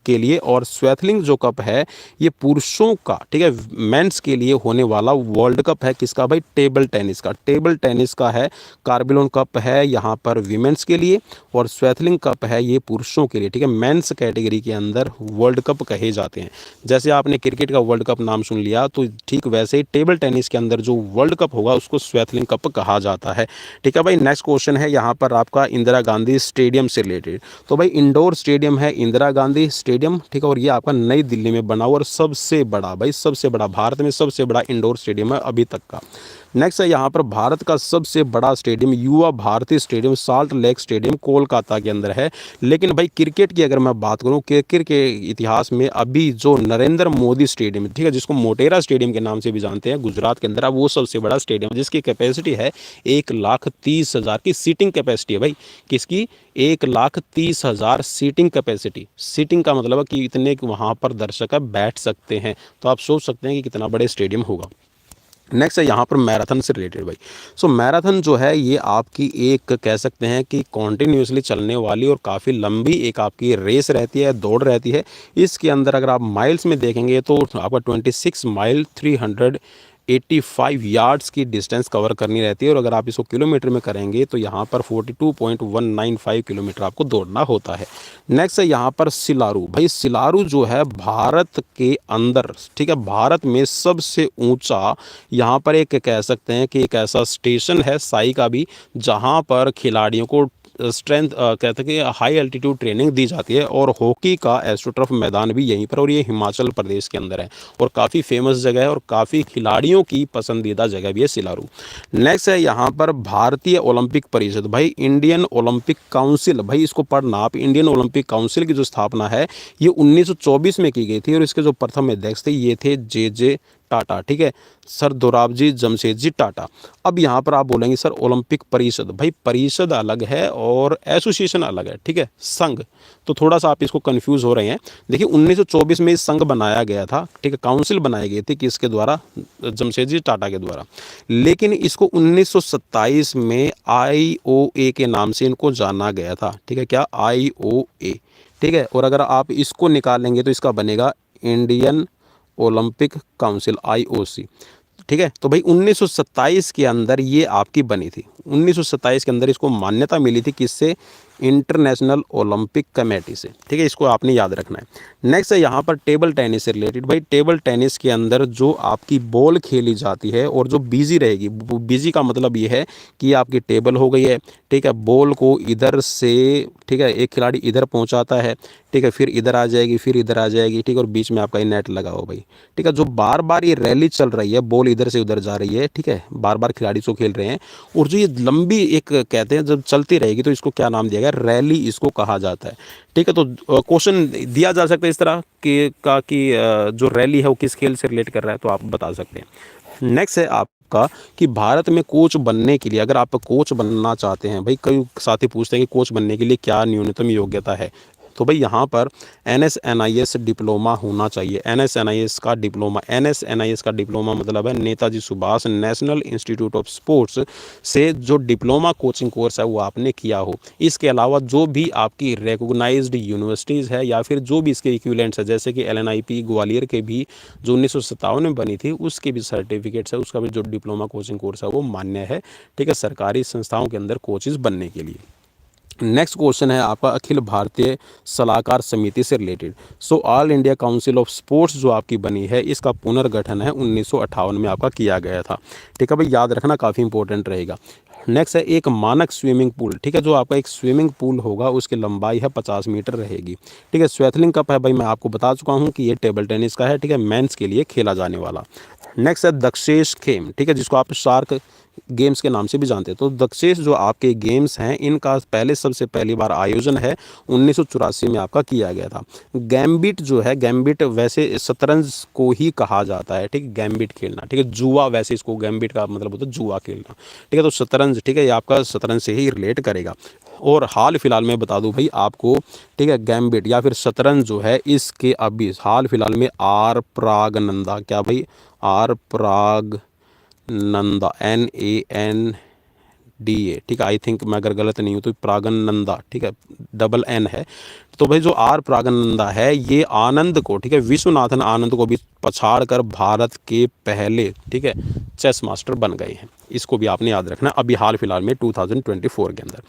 के लिए, और स्वेथलिंग जो कप है ये पुरुषों का, ठीक है, मेंस के लिए होने वाला वर्ल्ड कप है। किसका भाई? टेबल टेनिस का। टेबल टेनिस का है, कार्बिलोन कप है यहाँ पर विमेंस के लिए, और स्वेथलिंग कप है ये पुरुषों के लिए, ठीक है। मेंस कैटेगरी के अंदर वर्ल्ड कप कहे जाते हैं। जैसे आपने क्रिकेट का वर्ल्ड कप नाम सुन लिया, तो ठीक वैसे ही टेबल टेनिस के अंदर जो वर्ल्ड कप होगा उसको स्वेथलिंग कप कहा जाता है, ठीक है भाई। नेक्स्ट क्वेश्चन है यहाँ पर आपका इंदिरा गांधी स्टेडियम से रिलेटेड। तो भाई इंडोर स्टेडियम है इंदिरा गांधी स्टेडियम, ठीक है, और ये आपका नई दिल्ली में बना हुआ और सबसे बड़ा, भाई सबसे बड़ा, भारत में सबसे बड़ा इंडोर स्टेडियम है अभी तक का। नेक्स्ट है यहाँ पर भारत का सबसे बड़ा stadium Yuva Bharati stadium, Salt Lake stadium Kolkata के अंदर है। लेकिन भाई क्रिकेट की अगर मैं बात करूँ, क्रिकेट के इतिहास में अभी जो नरेंद्र मोदी स्टेडियम, ठीक है, जिसको मोटेरा स्टेडियम के नाम से भी जानते हैं गुजरात के अंदर, अब वो सबसे बड़ा स्टेडियम, जिसकी कैपेसिटी है 1,30,000 की सीटिंग कैपेसिटी है भाई। किसकी? 1,30,000 सीटिंग कैपेसिटी। सीटिंग का मतलब है कि इतने वहाँ पर दर्शक बैठ सकते हैं। तो आप सोच सकते हैं कि कितना बड़े स्टेडियम होगा। नेक्स्ट है यहाँ पर मैराथन से रिलेटेड भाई। सो मैराथन जो है ये आपकी एक कह सकते हैं कि कॉन्टिन्यूसली चलने वाली और काफ़ी लंबी एक आपकी रेस रहती है, दौड़ रहती है। इसके अंदर अगर आप माइल्स में देखेंगे तो आपका 26 माइल 385 यार्ड्स की डिस्टेंस कवर करनी रहती है, और अगर आप इसको किलोमीटर में करेंगे तो यहाँ पर 42.195 किलोमीटर आपको दौड़ना होता है। नेक्स्ट है यहाँ पर सिलारू। भाई सिलारू जो है भारत के अंदर, ठीक है, भारत में सबसे ऊंचा यहाँ पर एक कह सकते हैं कि एक ऐसा स्टेशन है साई का भी, जहाँ पर खिलाड़ियों को स्ट्रेंथ कहते हैं कि हाई एल्टीट्यूड ट्रेनिंग दी जाती है। और हॉकी का एस्ट्रोटर्फ मैदान भी यहीं पर, और ये हिमाचल प्रदेश के अंदर है, और काफ़ी फेमस जगह है और काफ़ी खिलाड़ियों की पसंदीदा जगह भी है सिलारू। नेक्स्ट है यहाँ पर भारतीय ओलंपिक परिषद। भाई इंडियन ओलंपिक काउंसिल, भाई इसको पढ़ना आप, इंडियन ओलंपिक काउंसिल की जो स्थापना है ये 1924 में की गई थी, और इसके जो प्रथम अध्यक्ष थे ये थे जे टाटा, ठीक है, सर दोराबजी जमशेदजी टाटा। अब यहाँ पर आप बोलेंगे सर ओलंपिक परिषद, भाई परिषद अलग है और एसोसिएशन अलग है, ठीक है, संघ। तो थोड़ा सा आप इसको कंफ्यूज हो रहे हैं। देखिए 1924 में इस संघ बनाया गया था, ठीक है, काउंसिल बनाई गई थी, किसके द्वारा? जमशेदजी टाटा के द्वारा। लेकिन इसको 1927 में IOA के नाम से इनको जाना गया था, ठीक है, क्या? IOA, ठीक है। और अगर आप इसको निकालेंगे तो इसका बनेगा इंडियन ओलंपिक काउंसिल, IOC, ठीक है। तो भाई 1927 के अंदर ये आपकी बनी थी। 1927 के अंदर इसको मान्यता मिली थी, किससे? इंटरनेशनल ओलंपिक कमेटी से, ठीक है, इसको आपने याद रखना है। नेक्स्ट है यहाँ पर टेबल टेनिस से रिलेटेड। भाई टेबल टेनिस के अंदर जो आपकी बॉल खेली जाती है और जो बिजी रहेगी, बिजी का मतलब ये है कि आपकी टेबल हो गई है, ठीक है, बॉल को इधर से, ठीक है, एक खिलाड़ी इधर पहुँचाता है, ठीक है, फिर इधर आ जाएगी, फिर इधर आ जाएगी, ठीक है, और बीच में आपका ये नेट लगा हो भाई, ठीक है। जो बार बार ये रैली चल रही है, बॉल इधर से उधर जा रही है, ठीक है, बार बार खिलाड़ी सो खेल रहे हैं, और जो ये लंबी एक कहते हैं जब चलती रहेगी तो इसको क्या नाम दिया गया? रैली इसको कहा जाता है, ठीक है। तो क्वेश्चन दिया जा सकता है इस तरह कि जो रैली है वो किस खेल से रिलेट कर रहा है, तो आप बता सकते हैं। नेक्स्ट है आपका कि भारत में कोच बनने के लिए, अगर आप कोच बनना चाहते हैं, भाई कई साथी पूछते हैं कि कोच बनने के लिए क्या न्यूनतम योग्यता है, तो भाई यहाँ पर NSNIS डिप्लोमा होना चाहिए। NSNIS का डिप्लोमा, NSNIS का डिप्लोमा मतलब है Netaji Subhash national Institute of sports से जो डिप्लोमा कोचिंग कोर्स है वो आपने किया हो। इसके अलावा जो भी आपकी रिकॉग्नाइज्ड यूनिवर्सिटीज़ है या फिर जो भी इसके इक्विवेलेंट्स है, जैसे कि LNIP ग्वालियर के भी जो 1957 में बनी थी उसके भी सर्टिफिकेट्स है, उसका भी जो डिप्लोमा कोचिंग कोर्स है वो मान्य है, ठीक है, सरकारी संस्थाओं के अंदर कोचेज़ बनने के लिए। नेक्स्ट क्वेश्चन है आपका अखिल भारतीय सलाहकार समिति से related. So all India council of sports जो आपकी बनी है इसका पुनर्गठन है 1958 में आपका किया गया था, ठीक है भाई, याद रखना काफ़ी इंपॉर्टेंट रहेगा। नेक्स्ट है एक मानक स्विमिंग पूल, ठीक है, जो आपका एक स्विमिंग पूल होगा उसकी लंबाई है 50 मीटर रहेगी, ठीक है। स्वेथलिंग कप है भाई, मैं आपको बता चुका हूँ कि ये टेबल टेनिस का है, ठीक है, मेंस के लिए खेला जाने वाला। नेक्स्ट है दक्षेश खेम, ठीक है, जिसको आप शार्क गेम्स के नाम से भी जानते हैं। तो दक्षेश जो आपके गेम्स हैं इनका पहले सबसे पहली बार आयोजन है 1984 में आपका किया गया था। गैम्बिट जो है, गैम्बिट वैसे शतरंज को ही कहा जाता है, ठीक है, गैम्बिट खेलना, ठीक है, जुआ वैसे इसको गैम्बिट का मतलब होता है जुआ खेलना, ठीक है। तो शतरंज, ठीक है, ये आपका शतरंज से ही रिलेट करेगा। और हाल फिलहाल में बता दूं भाई आपको, ठीक है, गैम्बिट या फिर शतरंज जो है इसके अभी हाल फिलहाल में आर प्रागनंदा, क्या भाई, आर प्राग नंदा, NANDA, ठीक है, आई थिंक मैं अगर गलत नहीं हूँ तो प्रागनंदा, ठीक है, डबल N है। तो भाई जो आर प्रागनंदा है ये आनंद को, ठीक है, विश्वनाथन आनंद को भी पछाड़ कर भारत के पहले, ठीक है, चेस मास्टर बन गए हैं। इसको भी आपने याद रखना अभी हाल फिलहाल में 2024 के अंदर।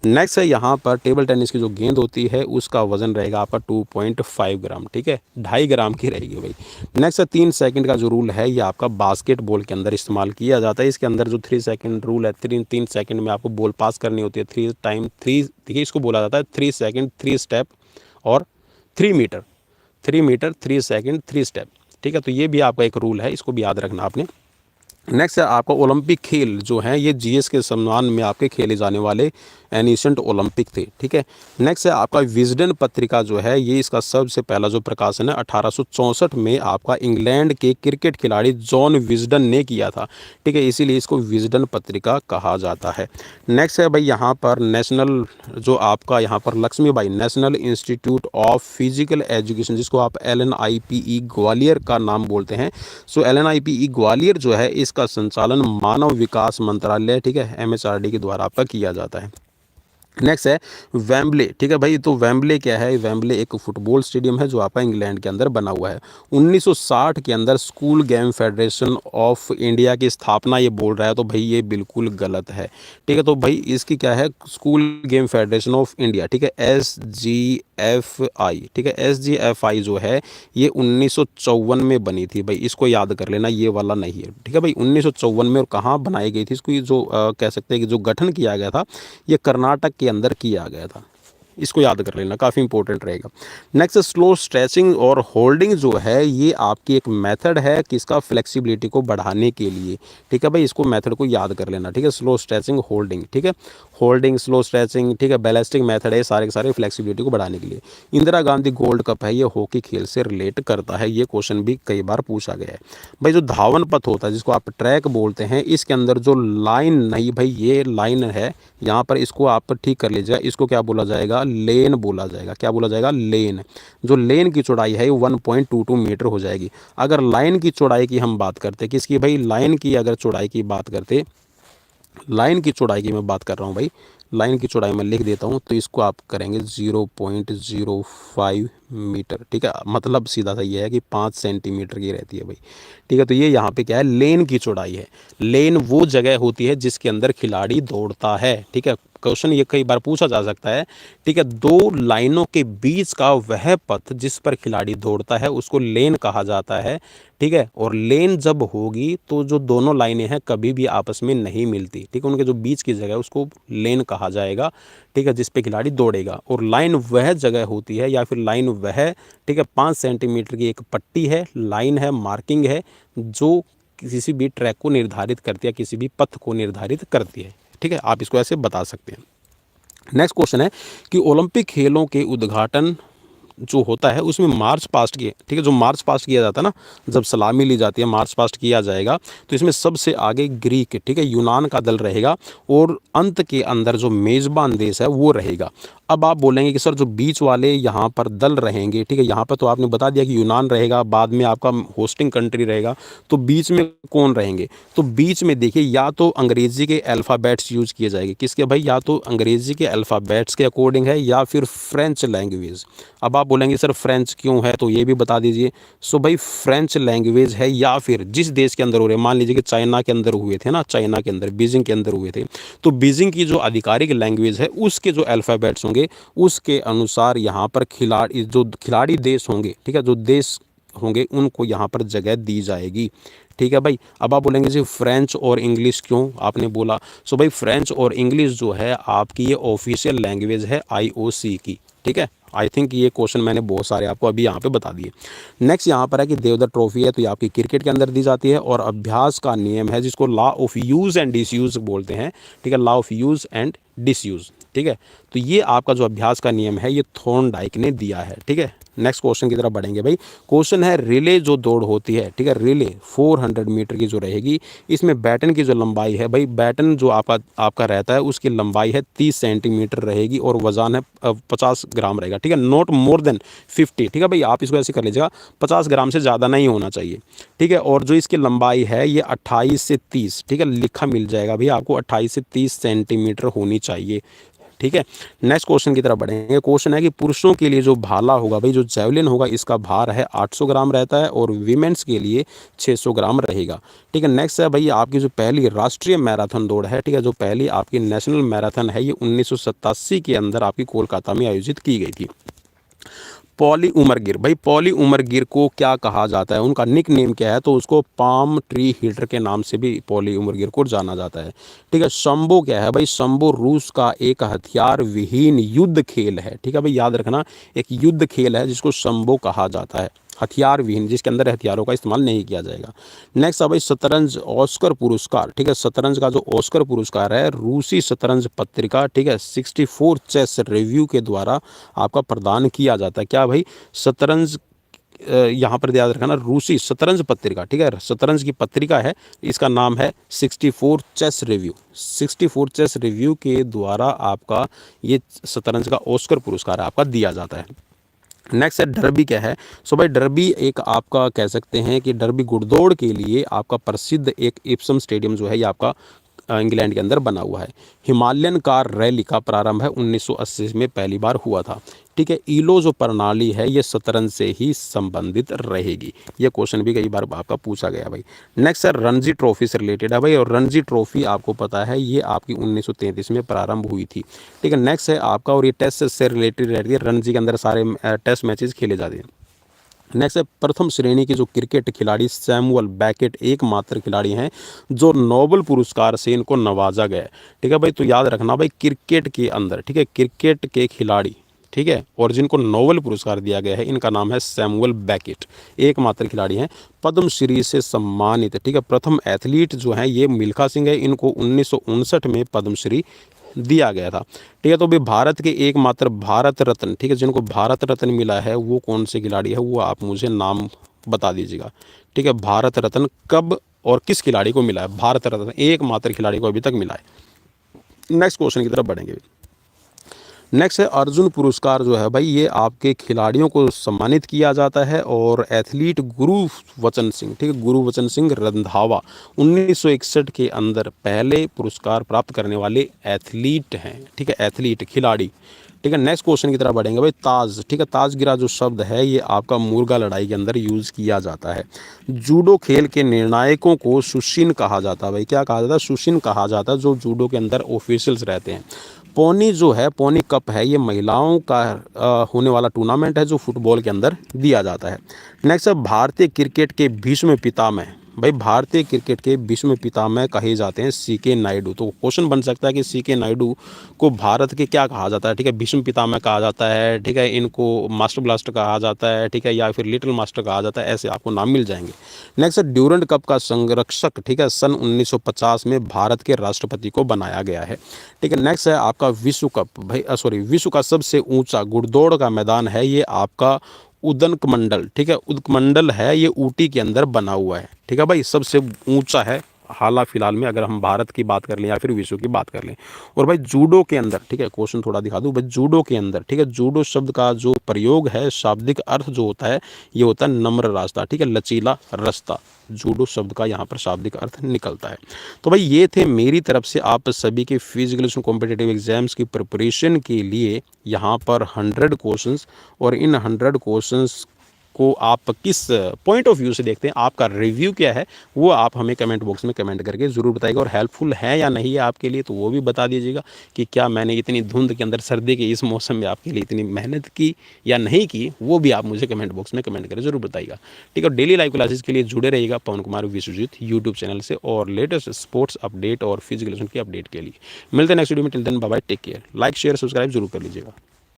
नेक्स्ट है यहाँ पर टेबल टेनिस की जो गेंद होती है उसका वजन रहेगा आपका 2.5 ग्राम, ठीक है, 2.5 ग्राम की रहेगी भाई। नेक्स्ट है 3 सेकंड का जो रूल है ये आपका बास्केटबॉल के अंदर इस्तेमाल किया जाता है। इसके अंदर जो 3 सेकंड रूल है, 3 सेकंड में आपको बॉल पास करनी होती है, 3 टाइम 3, ठीक है, इसको बोला जाता है 3 सेकंड 3 स्टेप और 3 मीटर, 3 मीटर 3 सेकंड 3 स्टेप, ठीक है। तो ये भी आपका एक रूल है, इसको भी याद रखना आपने। नेक्स्ट है आपका ओलंपिक खेल जो हैं ये जीएस के सम्मान में आपके खेले जाने वाले एनिसेंट ओलंपिक थे, ठीक है। नेक्स्ट है आपका विजडन पत्रिका जो है ये इसका सबसे पहला जो प्रकाशन है 1864 में आपका इंग्लैंड के क्रिकेट खिलाड़ी जॉन विजडन ने किया था, ठीक है, इसीलिए इसको विजडन पत्रिका कहा जाता है। नेक्स्ट है भाई यहाँ पर नेशनल जो आपका यहाँ पर Laxmibai National Institute of Physical Education, जिसको आप LNIPE ग्वालियर का नाम बोलते हैं। सो LNIPE ग्वालियर जो है इसका संचालन मानव विकास मंत्रालय, ठीक है, MHRD के द्वारा आपका किया जाता है। नेक्स्ट है वेम्बले, ठीक है भाई। तो वेम्बले क्या है, वेम्बले एक फुटबॉल स्टेडियम है जो आपका इंग्लैंड के अंदर बना हुआ है। 1960 के अंदर school game federation of India की स्थापना ये बोल रहा है, तो भाई ये बिल्कुल गलत है, ठीक है। तो भाई इसकी क्या है, school game federation of India, ठीक है, SGFI, ठीक है, SGFI जो है ये 1954 में बनी थी भाई, इसको याद कर लेना, ये वाला नहीं है, ठीक है भाई। 1954 में और कहाँ बनाई गई थी इसको, ये जो कह सकते हैं कि जो गठन किया गया था ये कर्नाटक के अंदर किया गया था, इसको याद कर लेना, काफ़ी इंपॉर्टेंट रहेगा। नेक्स्ट स्लो स्ट्रेचिंग और होल्डिंग जो है ये आपकी एक मेथड है किसका, फ्लेक्सिबिलिटी को बढ़ाने के लिए, ठीक है भाई, इसको मेथड को याद कर लेना, ठीक है, स्लो स्ट्रेचिंग होल्डिंग, ठीक है, होल्डिंग स्लो स्ट्रेचिंग, ठीक है, बैलेस्टिक मेथड है, सारे के सारे फ्लेक्सिबिलिटी को बढ़ाने के लिए। इंदिरा गांधी गोल्ड कप है ये हॉकी खेल से रिलेट करता है, ये क्वेश्चन भी कई बार पूछा गया है भाई। जो धावन पथ होता है जिसको आप ट्रैक बोलते हैं, इसके अंदर जो लाइन नहीं भाई, ये लाइन है यहाँ पर, इसको आप ठीक कर लीजिएगा, इसको क्या बोला जाएगा, लेन बोला जाएगा, क्या बोला जाएगा, लेन। जो लेन की चौड़ाई है 1.22 मीटर हो जाएगी। अगर लाइन की चौड़ाई की हम बात करते, किसकी भाई, लाइन की अगर चौड़ाई की बात करते, लाइन की चौड़ाई की मैं बात कर रहा हूँ भाई, लाइन की चौड़ाई मैं लिख देता हूँ, तो इसको आप करेंगे 0.05 मीटर, ठीक है, मतलब सीधा सा ये है कि 5 सेंटीमीटर की रहती है भाई, ठीक है। तो ये यहाँ पे क्या है, लेन की चौड़ाई है। लेन वो जगह होती है जिसके अंदर खिलाड़ी दौड़ता है, ठीक है, क्वेश्चन ये कई बार पूछा जा सकता है, ठीक है। दो लाइनों के बीच का वह पथ जिस पर खिलाड़ी दौड़ता है उसको लेन कहा जाता है, ठीक है। और लेन जब होगी तो जो दोनों लाइनें हैं कभी भी आपस में नहीं मिलती, ठीक है, उनके जो बीच की जगह है उसको लेन कहा जाएगा, ठीक है, जिस पे खिलाड़ी दौड़ेगा। और लाइन वह जगह होती है या फिर लाइन वह, ठीक है, 5 सेंटीमीटर की एक पट्टी है, लाइन है, मार्किंग है, जो किसी भी ट्रैक को निर्धारित करती है, किसी भी पथ को निर्धारित करती है, ठीक है, आप इसको ऐसे बता सकते हैं। नेक्स्ट क्वेश्चन है कि ओलंपिक खेलों के उद्घाटन जो होता है उसमें मार्च पास्ट किए, ठीक है, जो मार्च पास्ट किया जाता है ना, जब सलामी ली जाती है मार्च पास्ट किया जाएगा, तो इसमें सबसे आगे ग्रीक, ठीक है, यूनान का दल रहेगा और अंत के अंदर जो मेज़बान देश है वो रहेगा। अब आप बोलेंगे कि सर जो बीच वाले यहाँ पर दल रहेंगे, ठीक है, यहाँ पर तो आपने बता दिया कि यूनान रहेगा, बाद में आपका होस्टिंग कंट्री रहेगा, तो बीच में कौन रहेंगे, तो बीच में देखिए या तो अंग्रेज़ी के अल्फ़ाबेट्स यूज़ किए जाएंगे, किसके भाई, या तो अंग्रेज़ी के अल्फ़ाबेट्स के अकॉर्डिंग है या फिर फ्रेंच लैंग्वेज। अब आप बोलेंगे सर फ्रेंच क्यों है, तो ये भी बता दीजिए। सो भाई फ्रेंच लैंग्वेज है या फिर जिस देश के अंदर हो रहे हैं, मान लीजिए कि चाइना के अंदर हुए थे ना, चाइना के अंदर बीजिंग के अंदर हुए थे, तो बीजिंग की जो आधिकारिक लैंग्वेज है उसके जो अल्फ़ाबेट्स होंगे उसके अनुसार यहाँ पर खिलाड़ी जो खिलाड़ी देश होंगे, ठीक है, जो देश होंगे उनको यहाँ पर जगह दी जाएगी। ठीक है भाई। अब आप बोलेंगे जी फ्रेंच और इंग्लिश क्यों आपने बोला। सो भाई फ्रेंच और इंग्लिश जो है आपकी ये ऑफिशियल लैंग्वेज है आईओसी की। ठीक है। आई थिंक ये क्वेश्चन मैंने बहुत सारे आपको अभी यहाँ पे बता दिए। नेक्स्ट यहाँ पर है कि देवधर ट्रॉफी है तो ये आपकी क्रिकेट के अंदर दी जाती है। और अभ्यास का नियम है जिसको law of use and disuse बोलते हैं। ठीक है, law of use and disuse. ठीक है, तो ये आपका जो अभ्यास का नियम है ये थॉर्नडाइक ने दिया है। ठीक है, नेक्स्ट क्वेश्चन की तरफ बढ़ेंगे भाई। क्वेश्चन है रिले जो दौड़ होती है, ठीक है, रिले 400 मीटर की जो रहेगी, इसमें बैटन की जो लंबाई है भाई, बैटन जो आपका रहता है उसकी लंबाई है 30 सेंटीमीटर रहेगी और वजन है 50 ग्राम रहेगा। ठीक है, नॉट मोर देन 50। ठीक है भाई, आप इसको ऐसे कर लीजिएगा, 50 ग्राम से ज़्यादा नहीं होना चाहिए। ठीक है, और जो इसकी लंबाई है ये 28 से 30, ठीक है, लिखा मिल जाएगा भाई आपको, 28 से 30 सेंटीमीटर होनी चाहिए। ठीक है, नेक्स्ट क्वेश्चन की तरफ बढ़ेंगे। क्वेश्चन है कि पुरुषों के लिए जो भाला होगा भाई, जो जैवलिन होगा, इसका भार है 800 ग्राम रहता है और वीमेंस के लिए 600 ग्राम रहेगा। ठीक है, नेक्स्ट है भाई आपकी जो पहली राष्ट्रीय मैराथन दौड़ है, ठीक है, जो पहली आपकी नेशनल मैराथन है ये 1987 के अंदर आपकी कोलकाता में आयोजित की गई थी। पॉली उमर गिर भाई, पॉली उमर गिर को क्या कहा जाता है, उनका निक नेम क्या है, तो उसको पाम ट्री हीटर के नाम से भी पॉली उमर गिर को जाना जाता है। ठीक है, शंभो क्या है भाई, शंभो रूस का एक हथियार विहीन युद्ध खेल है। ठीक है भाई, याद रखना, एक युद्ध खेल है जिसको शंभो कहा जाता है, हथियार विहीन, जिसके अंदर हथियारों का इस्तेमाल नहीं किया जाएगा। नेक्स्ट है भाई शतरंज ऑस्कर पुरस्कार। ठीक है, शतरंज का जो ऑस्कर पुरस्कार है रूसी शतरंज पत्रिका, ठीक है, 64 चेस रिव्यू के द्वारा आपका प्रदान किया जाता है। क्या भाई, शतरंज, यहाँ पर याद रखना रूसी शतरंज पत्रिका, ठीक है, शतरंज की पत्रिका है, इसका नाम है 64 चेस रिव्यू। 64 चेस रिव्यू के द्वारा आपका ये शतरंज का ऑस्कर पुरस्कार आपका दिया जाता है। नेक्स्ट है डर्बी क्या है। सो भाई डर्बी एक आपका कह सकते हैं कि डर्बी घुड़दौड़ के लिए आपका प्रसिद्ध एक इप्सम स्टेडियम जो है ये आपका इंग्लैंड के अंदर बना हुआ है। हिमालयन कार रैली का प्रारंभ है 1980 में पहली बार हुआ था। ठीक है, ईलो जो प्रणाली है ये शतरंज से ही संबंधित रहेगी। ये क्वेश्चन भी कई बार आपका पूछा गया भाई। नेक्स्ट है रणजी ट्रॉफी से रिलेटेड है भाई, और रणजी ट्रॉफी आपको पता है ये आपकी 1933 में प्रारंभ हुई थी। ठीक है, नेक्स्ट है आपका, और ये टेस्ट से रिलेटेड रहती है, रणजी के अंदर सारे टेस्ट मैचेस खेले जाते हैं। नेक्स्ट है प्रथम श्रेणी के जो क्रिकेट खिलाड़ी सैमुअल बैकेट एकमात्र खिलाड़ी हैं जो नोबेल पुरस्कार से इनको नवाजा गया है। ठीक है भाई, तो याद रखना भाई क्रिकेट के अंदर, ठीक है, क्रिकेट के खिलाड़ी, ठीक है, और जिनको नोबेल पुरस्कार दिया गया है इनका नाम है सैमुअल बैकेट, एकमात्र खिलाड़ी हैं, पद्मश्री से सम्मानित। ठीक है, प्रथम एथलीट जो हैं ये मिल्खा सिंह है, इनको 1959 में पद्मश्री दिया गया था। ठीक है, तो भाई भारत के एकमात्र भारत रत्न, ठीक है, जिनको भारत रत्न मिला है वो कौन से खिलाड़ी है, वो आप मुझे नाम बता दीजिएगा। ठीक है, भारत रत्न कब और किस खिलाड़ी को मिला है, भारत रत्न एकमात्र खिलाड़ी को अभी तक मिला है। नेक्स्ट क्वेश्चन की तरफ बढ़ेंगे। नेक्स्ट है अर्जुन पुरस्कार जो है भाई ये आपके खिलाड़ियों को सम्मानित किया जाता है, और एथलीट गुरुवचन सिंह, ठीक है, गुरुवचन सिंह रंधावा 1961 के अंदर पहले पुरस्कार प्राप्त करने वाले एथलीट हैं। ठीक है, एथलीट खिलाड़ी। ठीक है, नेक्स्ट क्वेश्चन की तरफ बढ़ेंगे भाई। ताज, ठीक है, ताजगिरा जो शब्द है ये आपका मुर्गा लड़ाई के अंदर यूज़ किया जाता है। जूडो खेल के निर्णायकों को सुशिन कहा जाता है भाई, क्या कहा जाता है, सुशिन कहा जाता है, जो जूडो के अंदर ऑफिशियल्स रहते हैं। पोनी जो है, पोनी कप है, ये महिलाओं का होने वाला टूर्नामेंट है जो फुटबॉल के अंदर दिया जाता है। नेक्स्ट है भारतीय क्रिकेट के भीष्म पितामह भाई, भारतीय क्रिकेट के भीष्म पितामह कहे जाते हैं सीके नायडू। तो क्वेश्चन बन सकता है कि सीके नायडू को भारत के क्या कहा जाता है। ठीक है, भीष्म पितामह कहा जाता है, ठीक है, इनको मास्टर ब्लास्टर कहा जाता है, ठीक है, या फिर लिटिल मास्टर कहा जाता है, ऐसे आपको नाम मिल जाएंगे। नेक्स्ट है ड्यूरेंट कप का संरक्षक, ठीक है, सन 1950 में भारत के राष्ट्रपति को बनाया गया है। ठीक है, नेक्स्ट है आपका विश्व कप भाई, विश्व का सबसे ऊंचा घुड़दौड़ का मैदान है ये आपका उदकमंडल। ठीक है, उदकमंडल है ये ऊटी के अंदर बना हुआ है। ठीक है भाई, सबसे ऊंचा है हाल फिलहाल में, अगर हम भारत की बात कर लें या फिर विश्व की बात कर लें। और भाई जूडो के अंदर, ठीक है, क्वेश्चन थोड़ा दिखा दूं भाई, जूडो के अंदर, ठीक है, जूडो शब्द का जो प्रयोग है, शाब्दिक अर्थ जो होता है ये होता है नम्र रास्ता, ठीक है, लचीला रास्ता, जूडो शब्द का यहाँ पर शाब्दिक अर्थ निकलता है। तो भाई ये थे मेरी तरफ से आप सभी के फिजिकल कॉम्पिटिटिव एग्जाम्स की प्रिपरेशन के लिए यहाँ पर 100 क्वेश्चंस, और इन 100 क्वेश्चंस को आप किस पॉइंट ऑफ व्यू से देखते हैं, आपका रिव्यू क्या है, वो आप हमें कमेंट बॉक्स में कमेंट करके ज़रूर बताइएगा। और हेल्पफुल है या नहीं है आपके लिए, तो वो भी बता दीजिएगा कि क्या मैंने इतनी धुंध के अंदर, सर्दी के इस मौसम में आपके लिए इतनी मेहनत की या नहीं की, वो भी आप मुझे कमेंट बॉक्स में कमेंट करके ज़रूर बताइएगा। ठीक है, और डेली लाइव क्लासेस के लिए जुड़े रहिएगा पवन कुमार विश्वजीत यूट्यूब चैनल से, और लेटेस्ट स्पोर्ट्स अपडेट और फिजिकल की अपडेट के लिए मिलते हैं नेक्स्ट वीडियो में। Till then bye bye, take care. Like share subscribe जरूर कर लीजिएगा।